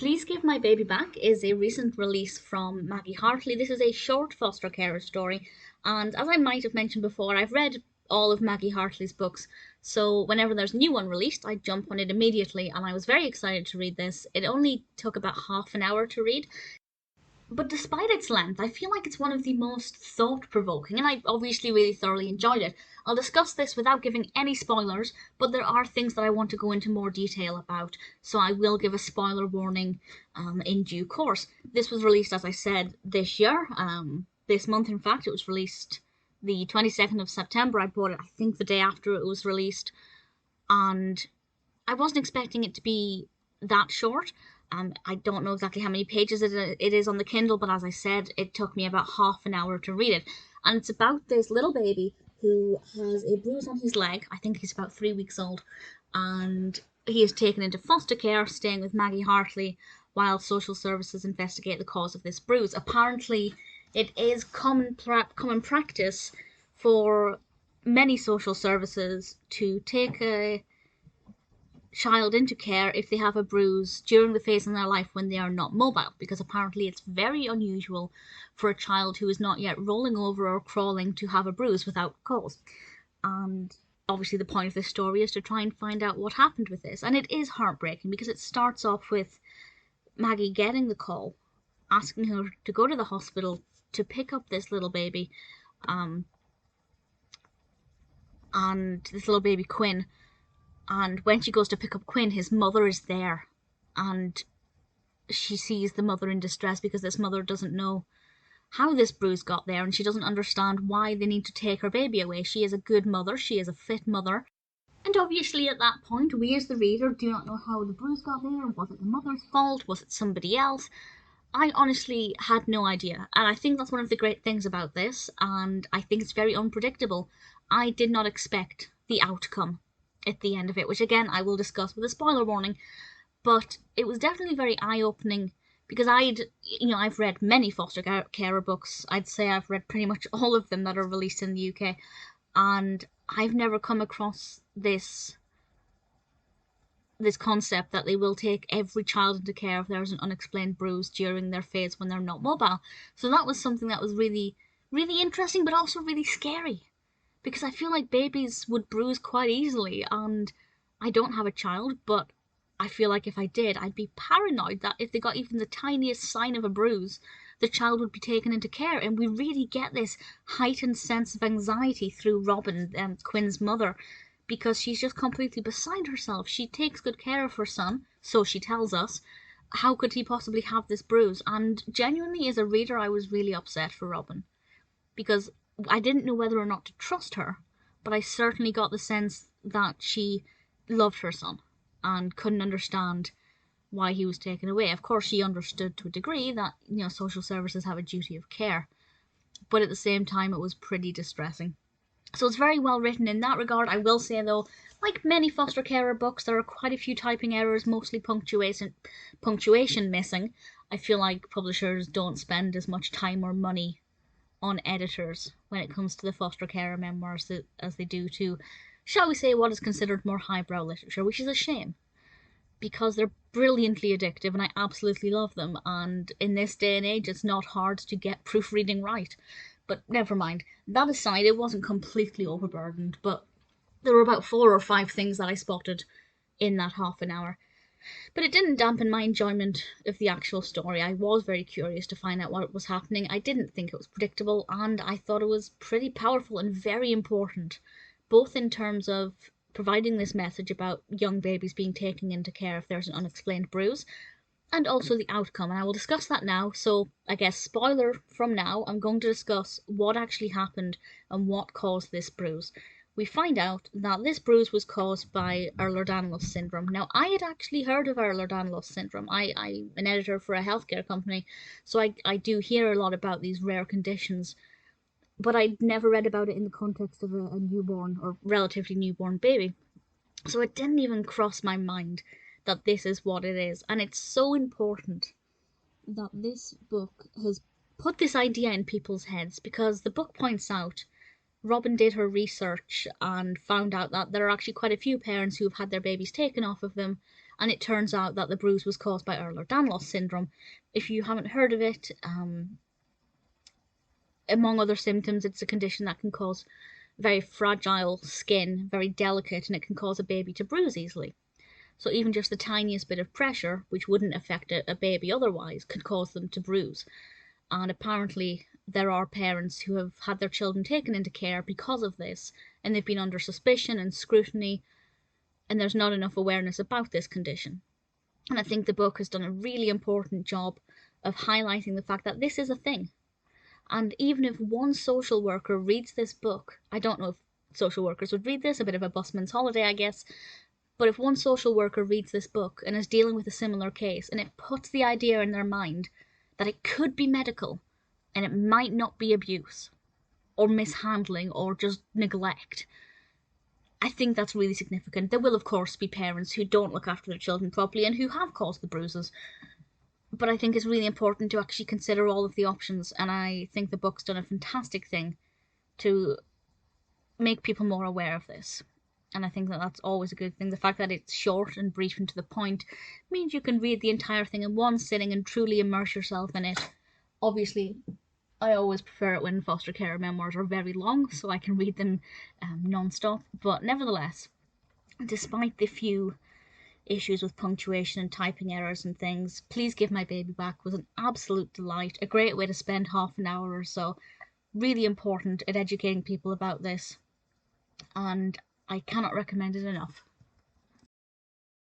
Please Give My Baby Back is a recent release from Maggie Hartley. This is a short foster carer story, and as I might have mentioned before, I've read all of Maggie Hartley's books, so whenever there's a new one released, I jump on it immediately, and I was very excited to read this. It only took about half an hour to read, but despite its length, I feel like it's one of the most thought-provoking, and I obviously really thoroughly enjoyed it. I'll discuss this without giving any spoilers, but there are things that I want to go into more detail about, so I will give a spoiler warning in due course. This was released, as I said, this year, this month in fact. It was released the 22nd of September. I bought it, I think, the day after it was released, and I wasn't expecting it to be that short. I don't know exactly how many pages it is on the Kindle, but as I said, it took me about half an hour to read it. And it's about this little baby who has a bruise on his leg. I think he's about 3 weeks old. And he is taken into foster care, staying with Maggie Hartley, while social services investigate the cause of this bruise. Apparently, it is common practice for many social services to take a child into care if they have a bruise during the phase in their life when they are not mobile, because apparently it's very unusual for a child who is not yet rolling over or crawling to have a bruise without cause. And obviously the point of this story is to try and find out what happened with this, and it is heartbreaking because it starts off with Maggie getting the call, asking her to go to the hospital to pick up this little baby, and this little baby Quinn. And when she goes to pick up Quinn, his mother is there, and she sees the mother in distress because this mother doesn't know how this bruise got there, and she doesn't understand why they need to take her baby away. She is a good mother, she is a fit mother, and obviously at that point, we as the reader do not know how the bruise got there. Was it the mother's fault? Was it somebody else? I honestly had no idea, and I think that's one of the great things about this, and I think it's very unpredictable. I did not expect the outcome at the end of it, which again I will discuss with a spoiler warning, but it was definitely very eye-opening because I've read many foster carer books. I'd say I've read pretty much all of them that are released in the UK, and I've never come across this concept that they will take every child into care if there's an unexplained bruise during their phase when they're not mobile. So that was something that was really, really interesting, but also really scary, because I feel like babies would bruise quite easily, and I don't have a child, but I feel like if I did, I'd be paranoid that if they got even the tiniest sign of a bruise, the child would be taken into care. And we really get this heightened sense of anxiety through Robin, Quinn's mother, because she's just completely beside herself. She takes good care of her son, so she tells us. How could he possibly have this bruise? And genuinely, as a reader, I was really upset for Robin, because I didn't know whether or not to trust her, but I certainly got the sense that she loved her son and couldn't understand why he was taken away. Of course, she understood to a degree that, social services have a duty of care, but at the same time, it was pretty distressing. So it's very well written in that regard. I will say, though, like many foster carer books, there are quite a few typing errors, mostly punctuation missing. I feel like publishers don't spend as much time or money on editors when it comes to the foster carer memoirs as they do to, shall we say, what is considered more highbrow literature, which is a shame, because they're brilliantly addictive and I absolutely love them, and in this day and age it's not hard to get proofreading right. But never mind. That aside, it wasn't completely overburdened, but there were about 4 or 5 things that I spotted in that half an hour. But it didn't dampen my enjoyment of the actual story. I was very curious to find out what was happening. I didn't think it was predictable, and I thought it was pretty powerful and very important, both in terms of providing this message about young babies being taken into care if there's an unexplained bruise, and also the outcome. And I will discuss that now. So I guess spoiler from now, I'm going to discuss what actually happened and what caused this bruise. We find out that this bruise was caused by Ehlers-Danlos syndrome. Now, I had actually heard of Ehlers-Danlos syndrome. I'm an editor for a healthcare company, so I do hear a lot about these rare conditions, but I'd never read about it in the context of a newborn or relatively newborn baby. So it didn't even cross my mind that this is what it is. And it's so important that this book has put this idea in people's heads, because the book points out, Robin did her research and found out that there are actually quite a few parents who have had their babies taken off of them and it turns out that the bruise was caused by Ehlers-Danlos syndrome. If you haven't heard of it, among other symptoms, it's a condition that can cause very fragile skin, very delicate, and it can cause a baby to bruise easily. So even just the tiniest bit of pressure, which wouldn't affect a baby otherwise, could cause them to bruise. And apparently there are parents who have had their children taken into care because of this, and they've been under suspicion and scrutiny, and there's not enough awareness about this condition. And I think the book has done a really important job of highlighting the fact that this is a thing. And even if one social worker reads this book, I don't know if social workers would read this, a bit of a busman's holiday, I guess, but if one social worker reads this book and is dealing with a similar case, and it puts the idea in their mind that it could be medical, and it might not be abuse, or mishandling, or just neglect, I think that's really significant. There will, of course, be parents who don't look after their children properly and who have caused the bruises, but I think it's really important to actually consider all of the options, and I think the book's done a fantastic thing to make people more aware of this. And I think that that's always a good thing. The fact that it's short and brief and to the point means you can read the entire thing in one sitting and truly immerse yourself in it. Obviously, I always prefer it when foster care memoirs are very long, so I can read them non-stop. But nevertheless, despite the few issues with punctuation and typing errors and things, Please Give My Baby Back was an absolute delight, a great way to spend half an hour or so. Really important at educating people about this, and I cannot recommend it enough.